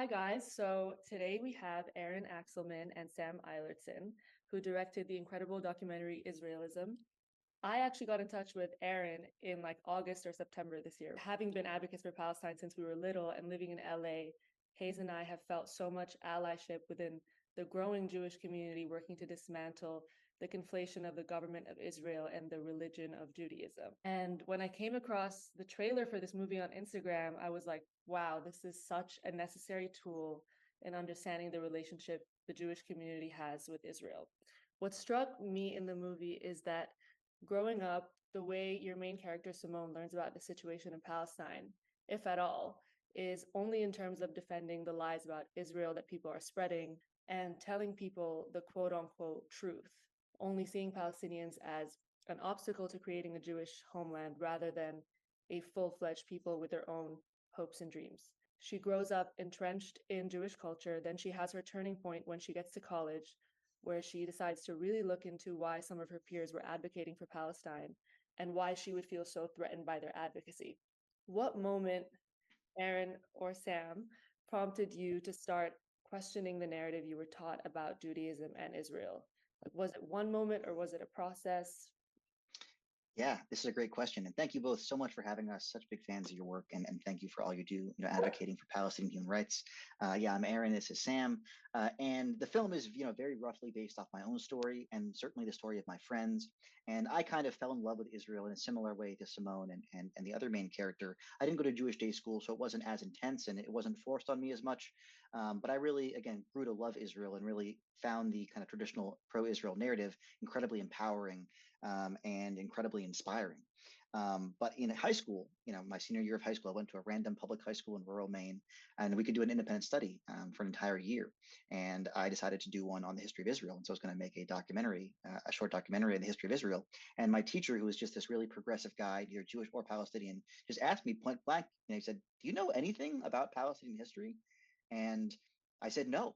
guys. So today we have Aaron Axelman and Sam Eilertson, who directed the incredible documentary Israelism. I actually got in touch with Aaron in like August or September this year. Having been advocates for Palestine since we were little and living in LA, Haze and I have felt so much allyship within the growing Jewish community working to dismantle the conflation of the government of Israel and the religion of Judaism. And when I came across the trailer for this movie on Instagram, I was like, wow, this is such a necessary tool in understanding the relationship the Jewish community has with Israel. What struck me in the movie is that growing up, the way your main character Simone learns about the situation in Palestine, if at all, is only in terms of defending the lies about Israel that people are spreading and telling people the quote unquote truth, only seeing Palestinians as an obstacle to creating a Jewish homeland rather than a full fledged people with their own hopes and dreams. She grows up entrenched in Jewish culture, then she has her turning point when she gets to college, where she decides to really look into why some of her peers were advocating for Palestine and why she would feel so threatened by their advocacy. What moment, Aaron or Sam, prompted you to start questioning the narrative you were taught about Judaism and Israel? Like, was it one moment or was it a process? Yeah, this is a great question. And thank you both so much for having us. Such big fans of your work. And thank you for all you do, advocating for Palestinian human rights. Yeah, I'm Aaron. This is Sam. And the film is, very roughly based off my own story and certainly the story of my friends. And I kind of fell in love with Israel in a similar way to Simone and the other main character. I didn't go to Jewish day school, so it wasn't as intense and it wasn't forced on me as much. But I really, again, grew to love Israel and really found the kind of traditional pro-Israel narrative incredibly empowering and incredibly inspiring. But in high school, my senior year of high school, I went to a random public high school in rural Maine, and we could do an independent study for an entire year. And I decided to do one on the history of Israel. And so I was going to make a documentary, a short documentary on the history of Israel. And my teacher, who was just this really progressive guy, either Jewish or Palestinian, just asked me point blank, and he said, "Do you know anything about Palestinian history?" And I said, "No."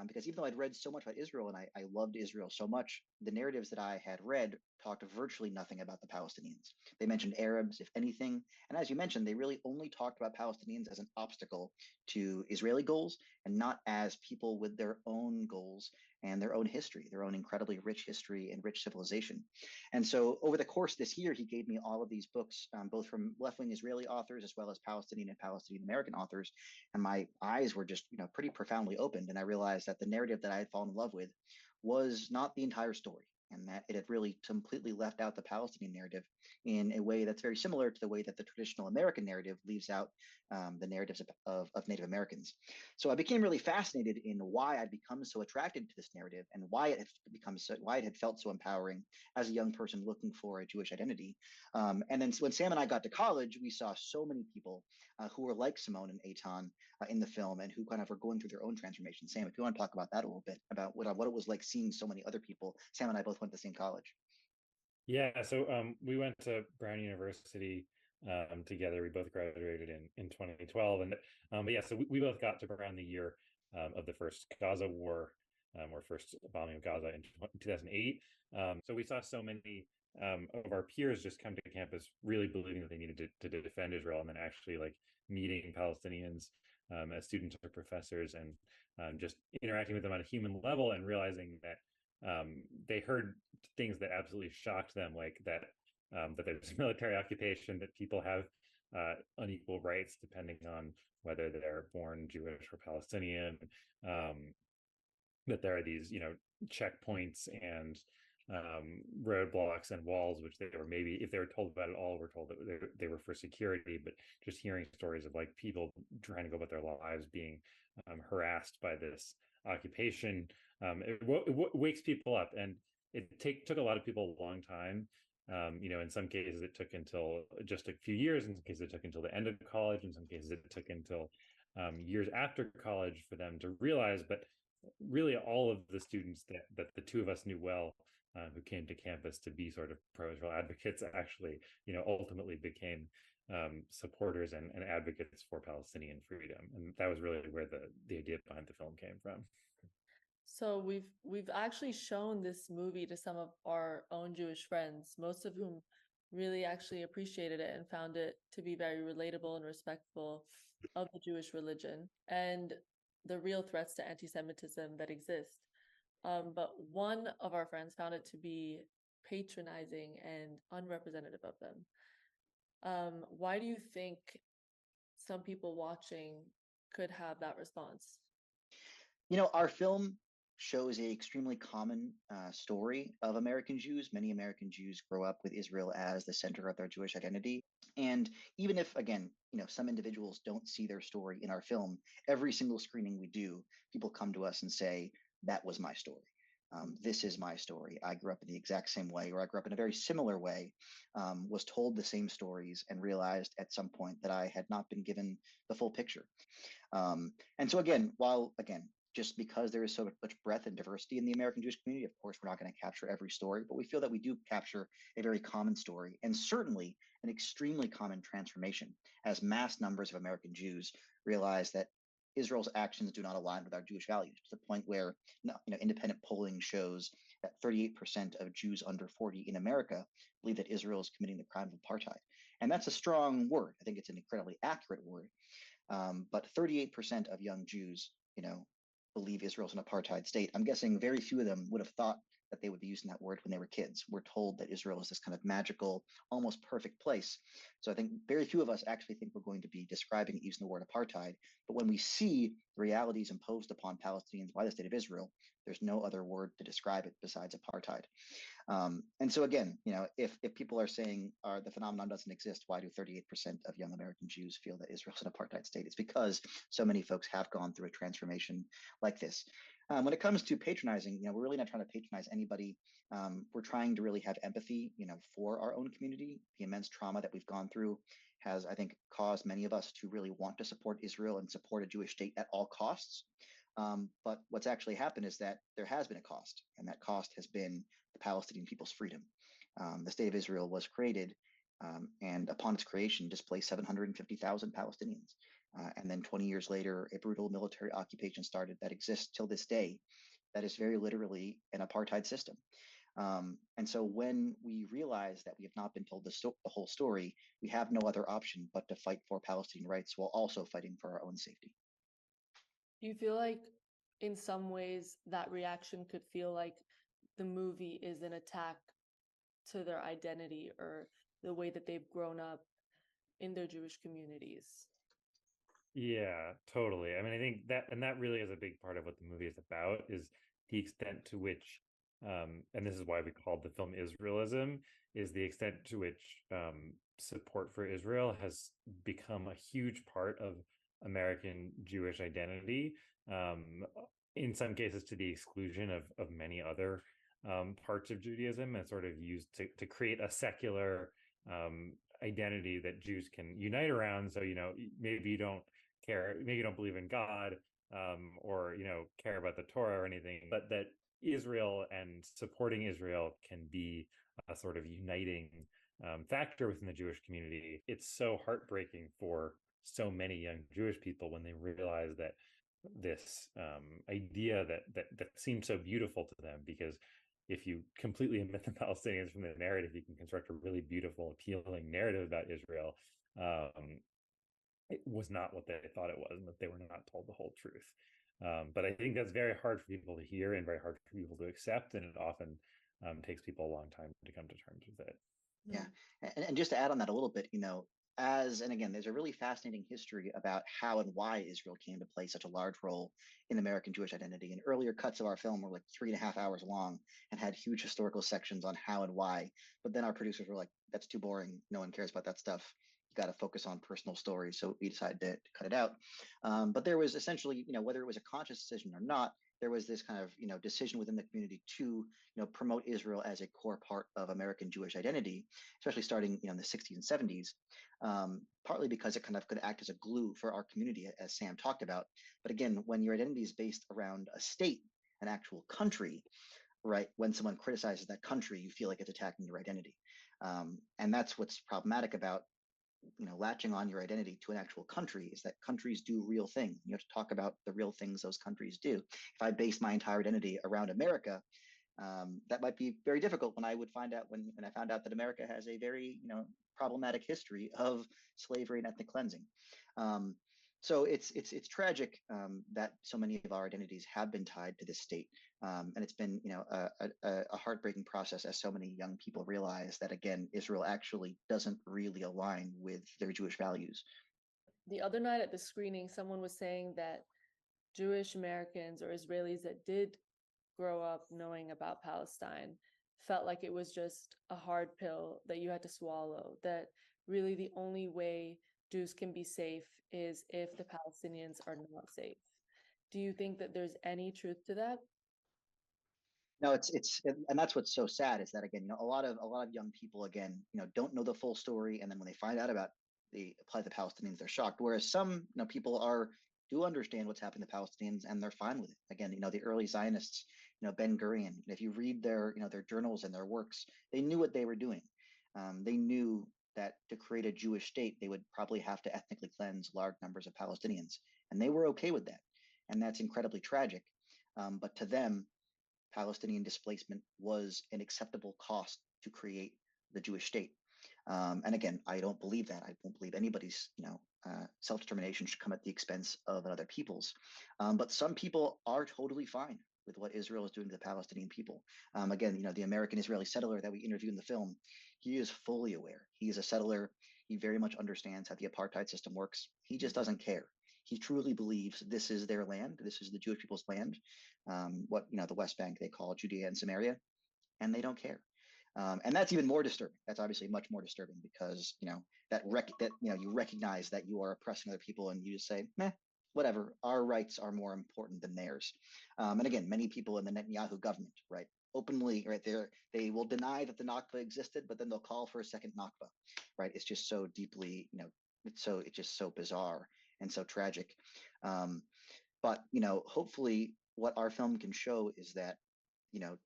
Because even though I'd read so much about Israel and I loved Israel so much, the narratives that I had read talked virtually nothing about the Palestinians. They mentioned Arabs, if anything. And as you mentioned, they really only talked about Palestinians as an obstacle to Israeli goals and not as people with their own goals and their own history, their own incredibly rich history and rich civilization. And so over the course of this year, he gave me all of these books, both from left-wing Israeli authors as well as Palestinian and Palestinian American authors. And my eyes were just, pretty profoundly opened. And I realized that the narrative that I had fallen in love with was not the entire story, and that it had really completely left out the Palestinian narrative in a way that's very similar to the way that the traditional American narrative leaves out the narratives of Native Americans. So I became really fascinated in why I'd become so attracted to this narrative and why it had why it had felt so empowering as a young person looking for a Jewish identity. And then when Sam and I got to college, we saw so many people who were like Simone and Eitan in the film and who kind of were going through their own transformation. Sam, if you want to talk about that a little bit, about what it was like seeing so many other people. Sam and I both went to the same college. Yeah, so we went to Brown University together. We both graduated in 2012, and but yeah, so we both got to Brown the year of the first Gaza war, or first bombing of Gaza in 2008. So we saw so many of our peers just come to campus really believing that they needed to defend Israel, and then actually like meeting Palestinians as students or professors, and just interacting with them on a human level, and realizing that they heard things that absolutely shocked them, like that there's military occupation, that people have unequal rights depending on whether they're born Jewish or Palestinian, that there are these, checkpoints and roadblocks and walls, which they were, maybe if they were told about it all, were told that they were for security, but just hearing stories of like people trying to go about their lives being harassed by this occupation, it wakes people up. And it took a lot of people a long time. In some cases it took until just a few years, in some cases it took until the end of college, in some cases it took until years after college for them to realize. But really all of the students that the two of us knew well, who came to campus to be sort of pro-Israel advocates, actually, ultimately became supporters and advocates for Palestinian freedom. And that was really where the idea behind the film came from. So we've actually shown this movie to some of our own Jewish friends, most of whom really actually appreciated it and found it to be very relatable and respectful of the Jewish religion. And the real threats to anti-Semitism that exist. But one of our friends found it to be patronizing and unrepresentative of them. Why do you think some people watching could have that response? Our film shows a extremely common story of American Jews. Many American Jews grow up with Israel as the center of their Jewish identity. And even if, again, some individuals don't see their story in our film, every single screening we do, people come to us and say, that was my story. This is my story. I grew up in the exact same way, or I grew up in a very similar way, was told the same stories, and realized at some point that I had not been given the full picture. And so again, just because there is so much breadth and diversity in the American Jewish community, of course, we're not going to capture every story, but we feel that we do capture a very common story, and certainly an extremely common transformation as mass numbers of American Jews realize that Israel's actions do not align with our Jewish values, to the point where independent polling shows that 38% of Jews under 40 in America believe that Israel is committing the crime of apartheid. And that's a strong word. I think it's an incredibly accurate word. But 38% of young Jews, believe Israel's an apartheid state. I'm guessing very few of them would have thought that they would be using that word when they were kids. We're told that Israel is this kind of magical, almost perfect place. So I think very few of us actually think we're going to be describing it using the word apartheid. But when we see the realities imposed upon Palestinians by the state of Israel, there's no other word to describe it besides apartheid. And so again, if people are saying the phenomenon doesn't exist, why do 38% of young American Jews feel that Israel's an apartheid state? It's because so many folks have gone through a transformation like this. When it comes to patronizing, we're really not trying to patronize anybody. We're trying to really have empathy, for our own community. The immense trauma that we've gone through has, I think, caused many of us to really want to support Israel and support a Jewish state at all costs. But what's actually happened is that there has been a cost, and that cost has been the Palestinian people's freedom. The state of Israel was created, and upon its creation, displaced 750,000 Palestinians. And then 20 years later, a brutal military occupation started that exists till this day. That is very literally an apartheid system. And so when we realize that we have not been told the whole story, we have no other option but to fight for Palestinian rights while also fighting for our own safety. Do you feel like in some ways that reaction could feel like the movie is an attack to their identity or the way that they've grown up in their Jewish communities? Yeah, totally. I mean, I think that really is a big part of what the movie is about, is the extent to which, and this is why we called the film Israelism, is the extent to which support for Israel has become a huge part of American Jewish identity, in some cases to the exclusion of many other parts of Judaism, and sort of used to create a secular identity that Jews can unite around. So, maybe you don't care, maybe you don't believe in God, or care about the Torah or anything, but that Israel and supporting Israel can be a sort of uniting factor within the Jewish community. It's so heartbreaking for so many young Jewish people when they realize that this idea that seems so beautiful to them, because if you completely omit the Palestinians from the narrative, you can construct a really beautiful, appealing narrative about Israel. It was not what they thought it was, and that they were not told the whole truth. But I think that's very hard for people to hear and very hard for people to accept, and it often takes people a long time to come to terms with it. Yeah. And just to add on that a little bit, and again, there's a really fascinating history about how and why Israel came to play such a large role in American Jewish identity. And earlier cuts of our film were like 3.5 hours long and had huge historical sections on how and why. But then our producers were like, that's too boring. No one cares about that stuff. You got to focus on personal stories. So we decided to cut it out. But there was essentially, whether it was a conscious decision or not, there was this kind of, decision within the community to, promote Israel as a core part of American Jewish identity, especially starting, in the 60s and 70s, partly because it kind of could act as a glue for our community, as Sam talked about. But again, when your identity is based around a state, an actual country, right, when someone criticizes that country, you feel like it's attacking your identity. And that's what's problematic about latching on your identity to an actual country, is that countries do real things. You have to talk about the real things those countries do. If I base my entire identity around America, that might be very difficult when I found out that America has a very problematic history of slavery and ethnic cleansing. So it's tragic that so many of our identities have been tied to this state, and it's been a heartbreaking process as so many young people realize that again Israel actually doesn't really align with their Jewish values. The other night at the screening, someone was saying that Jewish Americans or Israelis that did grow up knowing about Palestine felt like it was just a hard pill that you had to swallow, that really the only way Jews can be safe is if the Palestinians are not safe. Do you think that there's any truth to that? No, and that's what's so sad is that again, a lot of young people again, don't know the full story, and then when they find out about the plight of the Palestinians, they're shocked. Whereas some, people do understand what's happening to the Palestinians and they're fine with it. Again, the early Zionists, Ben Gurion, if you read their journals and their works, they knew what they were doing. They knew that to create a Jewish state, they would probably have to ethnically cleanse large numbers of Palestinians, and they were okay with that. And that's incredibly tragic. But to them, Palestinian displacement was an acceptable cost to create the Jewish state. And again, I don't believe that. I don't believe anybody's, self-determination should come at the expense of another people's. But some people are totally fine with what Israel is doing to the Palestinian people. Again, the American Israeli settler that we interview in the film, he is fully aware. He is a settler. He very much understands how the apartheid system works. He just doesn't care. He truly believes this is their land. This is the Jewish people's land. What the West Bank they call Judea and Samaria, and they don't care. And that's even more disturbing. That's obviously much more disturbing because you recognize that you are oppressing other people, and you just say, meh, whatever. Our rights are more important than theirs. And again, many people in the Netanyahu government, right, openly, right there, they will deny that the Nakba existed, but then they'll call for a second Nakba, right? It's just so deeply, it's just so bizarre and so tragic. But hopefully, what our film can show is that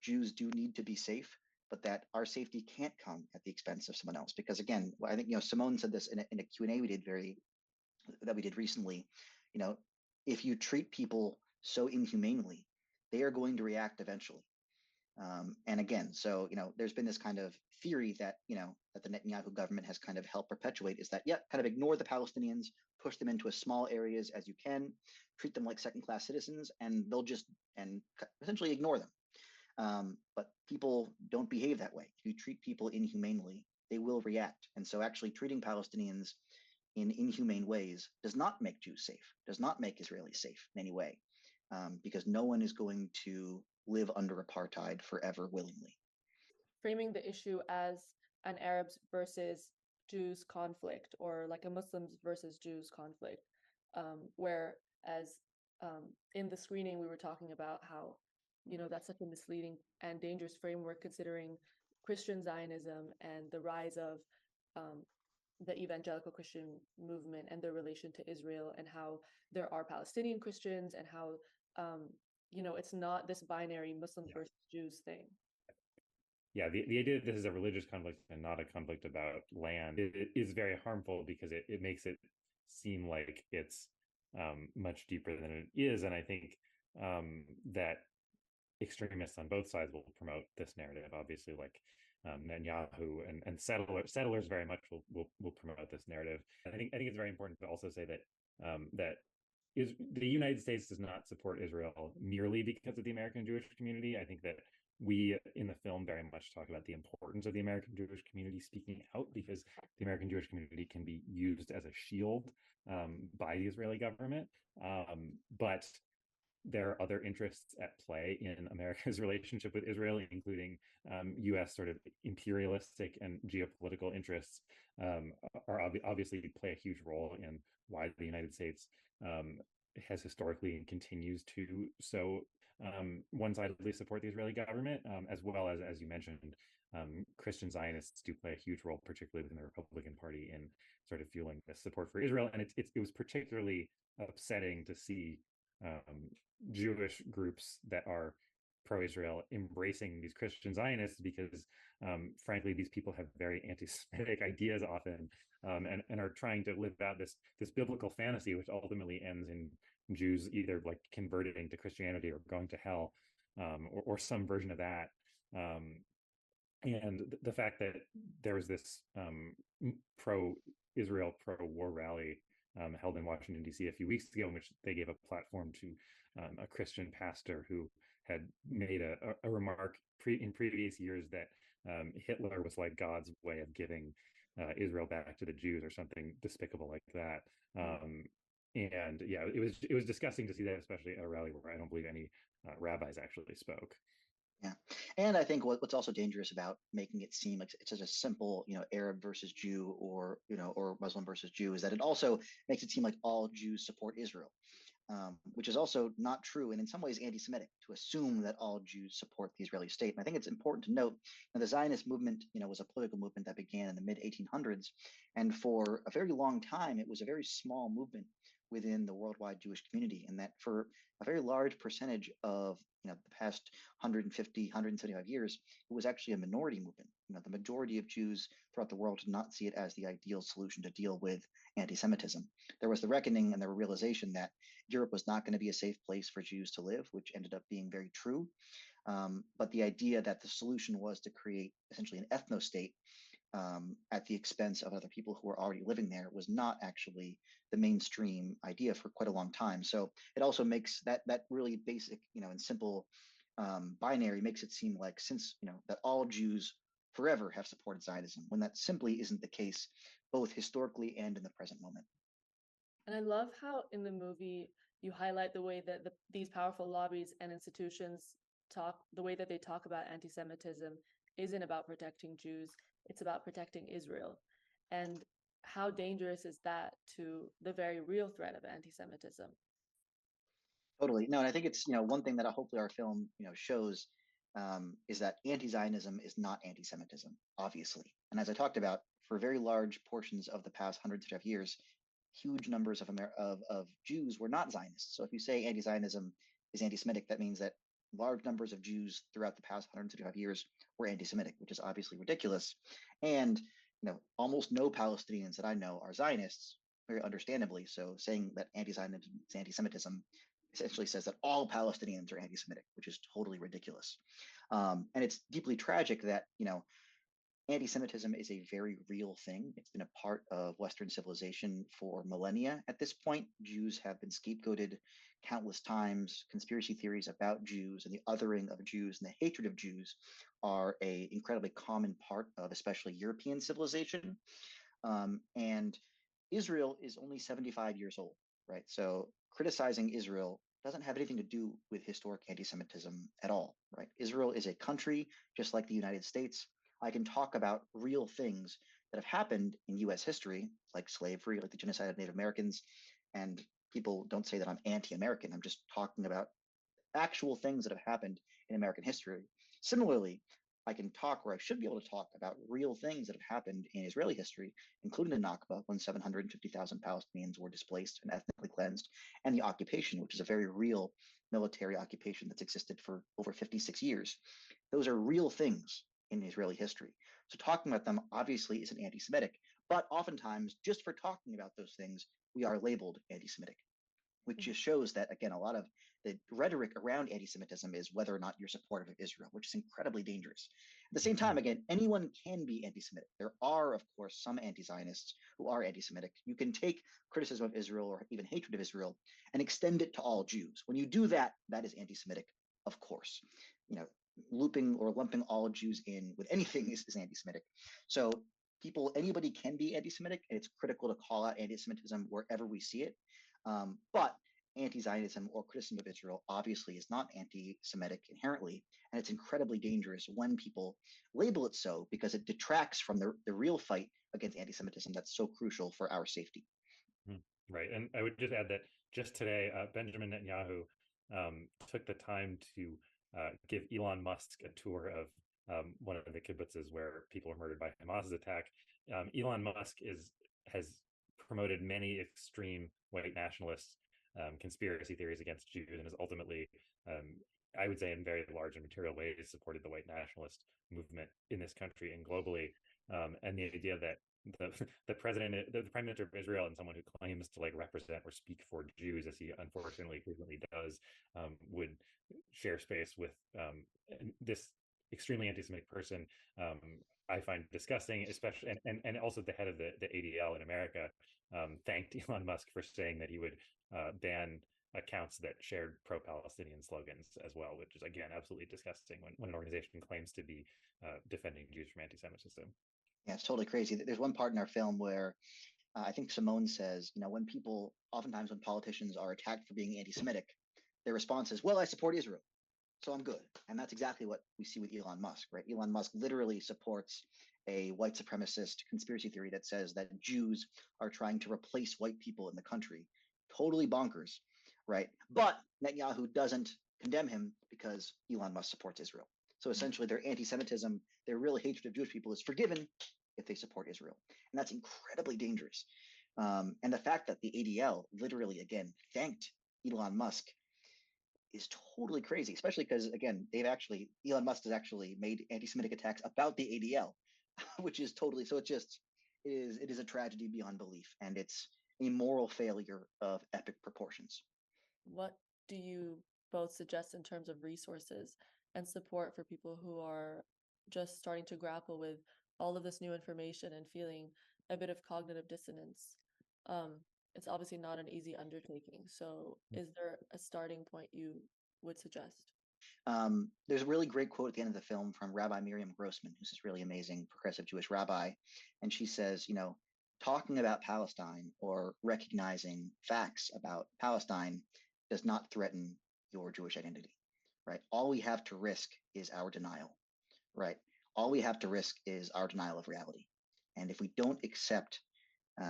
Jews do need to be safe, but that our safety can't come at the expense of someone else. Because again, I think Simone said this in a Q&A we did recently. You know, if you treat people so inhumanely, they are going to react eventually. And again, so there's been this kind of theory that that the Netanyahu government has kind of helped perpetuate is that kind of ignore the Palestinians, push them into as small areas as you can, treat them like second-class citizens, and they'll just and essentially ignore them. But people don't behave that way. If you treat people inhumanely, they will react. And so actually treating Palestinians in inhumane ways does not make Jews safe, does not make Israelis safe in any way, because no one is going to live under apartheid forever willingly. Framing the issue as an Arabs versus Jews conflict or like a Muslims versus Jews conflict, whereas in the screening we were talking about how that's such a misleading and dangerous framework considering Christian Zionism and the rise of the evangelical Christian movement and their relation to Israel and how there are Palestinian Christians and how it's not this binary Muslims versus Jews thing. Yeah, the idea that this is a religious conflict and not a conflict about land it is very harmful because it makes it seem like it's much deeper than it is. And I think that extremists on both sides will promote this narrative. Obviously, like Netanyahu and settlers very much will promote this narrative. And I think it's very important to also say that that is the United States does not support Israel merely because of the American Jewish community. I think that we in the film very much talk about the importance of the American Jewish community speaking out because the American Jewish community can be used as a shield by the Israeli government. But there are other interests at play in America's relationship with Israel, including U.S. sort of imperialistic and geopolitical interests, are obviously play a huge role in why the United States has historically and continues to so one-sidedly support the Israeli government, as well as you mentioned, Christian Zionists do play a huge role, particularly within the Republican Party, in sort of fueling this support for Israel. And it was particularly upsetting to see Jewish groups that are pro-Israel embracing these Christian Zionists because, frankly, these people have very anti-Semitic ideas often, and are trying to live out this biblical fantasy, which ultimately ends in Jews either like converting to Christianity or going to hell, or some version of that. And the fact that there was this pro-Israel, pro-war rally held in Washington, D.C. a few weeks ago, in which they gave a platform to a Christian pastor who had made a remark in previous years that Hitler was like God's way of giving Israel back to the Jews, or something despicable like that. And yeah, it was disgusting to see that, especially at a rally where I don't believe any rabbis actually spoke. Yeah, and I think what's also dangerous about making it seem like it's such a simple, Arab versus Jew, or or Muslim versus Jew, is that it also makes it seem like all Jews support Israel, which is also not true, and in some ways anti-Semitic to assume that all Jews support the Israeli state. And I think it's important to note that the Zionist movement, was a political movement that began in the mid 1800s, and for a very long time it was a very small movement within the worldwide Jewish community, and that for a very large percentage of the past 150, 175 years, it was actually a minority movement. The majority of Jews throughout the world did not see it as the ideal solution to deal with anti-Semitism. There was the reckoning and the realization that Europe was not going to be a safe place for Jews to live, which ended up being very true. But the idea that the solution was to create essentially an ethno-state at the expense of other people who were already living there was not actually the mainstream idea for quite a long time. So it also makes that really basic, and simple binary makes it seem like, since that all Jews forever have supported Zionism, when that simply isn't the case, both historically and in the present moment. And I love how in the movie you highlight the way that these powerful lobbies and institutions the way that they talk about anti-Semitism isn't about protecting Jews, it's about protecting Israel. And how dangerous is that to the very real threat of anti-Semitism? Totally. No, and I think it's, one thing that hopefully our film, shows, is that anti-Zionism is not anti-Semitism, obviously. And as I talked about, for very large portions of the past hundreds of years, huge numbers of Jews were not Zionists. So if you say anti-Zionism is anti-Semitic, that means that large numbers of Jews throughout the past 175 years were anti-Semitic, which is obviously ridiculous. And almost no Palestinians that I know are Zionists, very understandably. So saying that anti-Zionism is anti-Semitism essentially says that all Palestinians are anti-Semitic, which is totally ridiculous. And it's deeply tragic that anti-Semitism is a very real thing. It's been a part of Western civilization for millennia at this point. Jews have been scapegoated countless times. Conspiracy theories about Jews and the othering of Jews and the hatred of Jews are a incredibly common part of especially European civilization. And Israel is only 75 years old, right? So criticizing Israel doesn't have anything to do with historic anti-Semitism at all, right? Israel is a country just like the United States. I can talk about real things that have happened in US history, like slavery, like the genocide of Native Americans. And people don't say that I'm anti-American. I'm just talking about actual things that have happened in American history. Similarly, I can talk, or I should be able to talk, about real things that have happened in Israeli history, including the Nakba, when 750,000 Palestinians were displaced and ethnically cleansed, and the occupation, which is a very real military occupation that's existed for over 56 years. Those are real things in Israeli history. So talking about them obviously isn't anti-Semitic, but oftentimes just for talking about those things, we are labeled anti-Semitic, which just shows that, again, a lot of the rhetoric around anti-Semitism is whether or not you're supportive of Israel, which is incredibly dangerous. At the same time, again, anyone can be anti-Semitic. There are, of course, some anti-Zionists who are anti-Semitic. You can take criticism of Israel or even hatred of Israel and extend it to all Jews. When you do that, that is anti-Semitic, of course. Looping or lumping all Jews in with anything is anti-Semitic. So anybody can be anti-Semitic, and it's critical to call out anti-Semitism wherever we see it. But anti-Zionism or criticism of Israel obviously is not anti-Semitic inherently, and it's incredibly dangerous when people label it so, because it detracts from the real fight against anti-Semitism that's so crucial for our safety. Right, and I would just add that just today, Benjamin Netanyahu took the time to give Elon Musk a tour of one of the kibbutzes where people were murdered by Hamas's attack. Elon Musk has promoted many extreme white nationalist conspiracy theories against Jews, and has ultimately, I would say, in very large and material ways, supported the white nationalist movement in this country and globally. And the idea that the prime minister of Israel, and someone who claims to represent or speak for Jews, as he unfortunately frequently does, would share space with this extremely anti-Semitic person, I find disgusting, especially and also the head of the ADL in America thanked Elon Musk for saying that he would ban accounts that shared pro-Palestinian slogans as well, which is again absolutely disgusting when an organization claims to be defending Jews from anti-Semitism. Yeah, it's totally crazy. There's one part in our film where I think Simone says, when people, oftentimes when politicians are attacked for being anti-Semitic, their response is, well, I support Israel, so I'm good. And that's exactly what we see with Elon Musk, right? Elon Musk literally supports a white supremacist conspiracy theory that says that Jews are trying to replace white people in the country. Totally bonkers, right? But Netanyahu doesn't condemn him because Elon Musk supports Israel. So essentially, their anti-Semitism, their real hatred of Jewish people is forgiven if they support Israel. And that's incredibly dangerous. And the fact that the ADL literally, again, thanked Elon Musk is totally crazy, especially because, again, Elon Musk has actually made anti-Semitic attacks about the ADL, which is totally, so it is a tragedy beyond belief. And it's a moral failure of epic proportions. What do you both suggest in terms of resources and support for people who are just starting to grapple with all of this new information and feeling a bit of cognitive dissonance? It's obviously not an easy undertaking. So is there a starting point you would suggest? There's a really great quote at the end of the film from Rabbi Miriam Grossman, who's this really amazing progressive Jewish rabbi. And she says, talking about Palestine or recognizing facts about Palestine does not threaten your Jewish identity, right? All we have to risk is our denial, right? All we have to risk is our denial of reality. And if we don't accept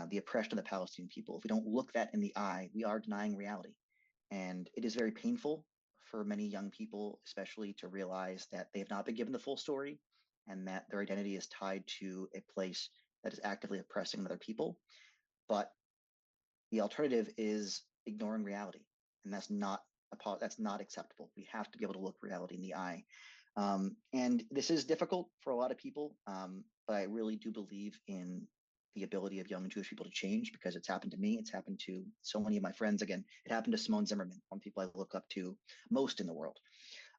the oppression of the Palestinian people, if we don't look that in the eye, we are denying reality. And it is very painful for many young people, especially, to realize that they have not been given the full story and that their identity is tied to a place that is actively oppressing other people. But the alternative is ignoring reality. And that's not acceptable. We have to be able to look reality in the eye. And this is difficult for a lot of people, but I really do believe in the ability of young Jewish people to change, because it's happened to me. It's happened to so many of my friends. Again, it happened to Simone Zimmerman, one of the people I look up to most in the world.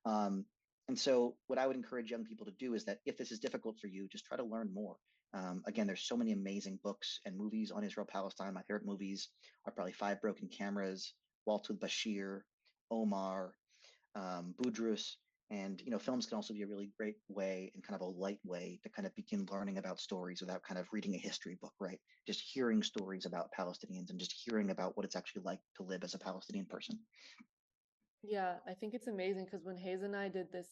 And so what I would encourage young people to do is that if this is difficult for you, just try to learn more. Again, there's so many amazing books and movies on Israel-Palestine. My favorite movies are probably Five Broken Cameras, Waltz with Bashir, Omar, Budrus. And, films can also be a really great way and kind of a light way to kind of begin learning about stories without kind of reading a history book, right? Just hearing stories about Palestinians and just hearing about what it's actually like to live as a Palestinian person. Yeah, I think it's amazing because when Haze and I did this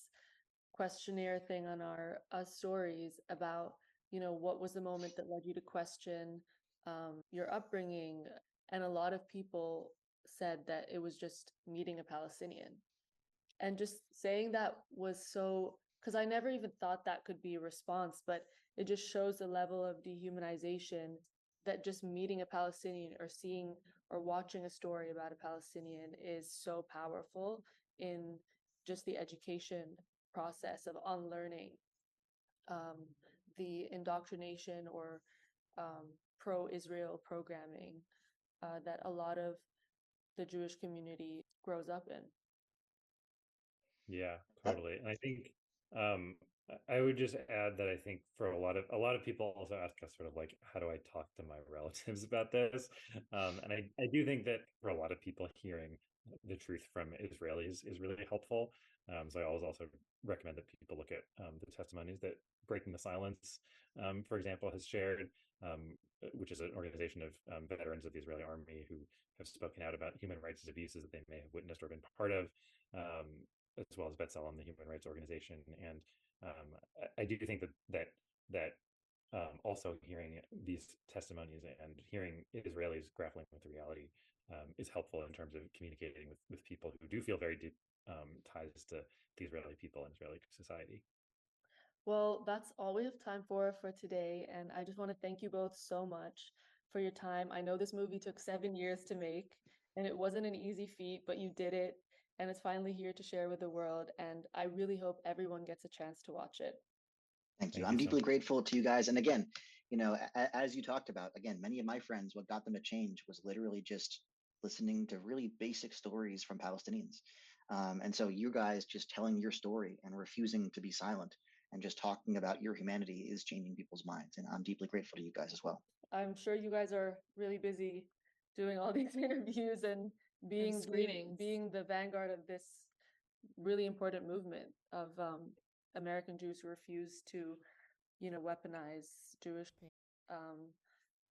questionnaire thing on our stories about, what was the moment that led you to question your upbringing, and a lot of people said that it was just meeting a Palestinian. And just saying that was so, because I never even thought that could be a response, but it just shows the level of dehumanization that just meeting a Palestinian or seeing or watching a story about a Palestinian is so powerful in just the education process of unlearning the indoctrination or pro-Israel programming that a lot of the Jewish community grows up in. Yeah, totally. And I think I would just add that I think for a lot of people also ask us sort of like, how do I talk to my relatives about this? And I do think that for a lot of people, hearing the truth from Israelis is really helpful. So I always also recommend that people look at the testimonies that Breaking the Silence, for example, has shared, which is an organization of veterans of the Israeli army who have spoken out about human rights abuses that they may have witnessed or been part of. As well as B'Tselem, the human rights organization. And I do think that also hearing these testimonies and hearing Israelis grappling with the reality is helpful in terms of communicating with people who do feel very deep ties to the Israeli people and Israeli society. Well, that's all we have time for today. And I just want to thank you both so much for your time. I know this movie took 7 years to make, and it wasn't an easy feat, but you did it. And it's finally here to share with the world. And I really hope everyone gets a chance to watch it. Thank you. Thank I'm you so deeply much. grateful to you guys. And again, as you talked about, again, many of my friends, what got them to change was literally just listening to really basic stories from Palestinians. And so you guys just telling your story and refusing to be silent and just talking about your humanity is changing people's minds. And I'm deeply grateful to you guys as well. I'm sure you guys are really busy doing all these interviews and being screenings. being the vanguard of this really important movement of American Jews who refuse to, weaponize Jewish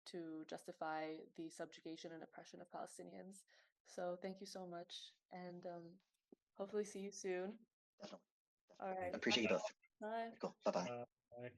to justify the subjugation and oppression of Palestinians. So thank you so much, and hopefully see you soon. Definitely. All right. Appreciate you both. Bye. Cool. Bye-bye. Bye.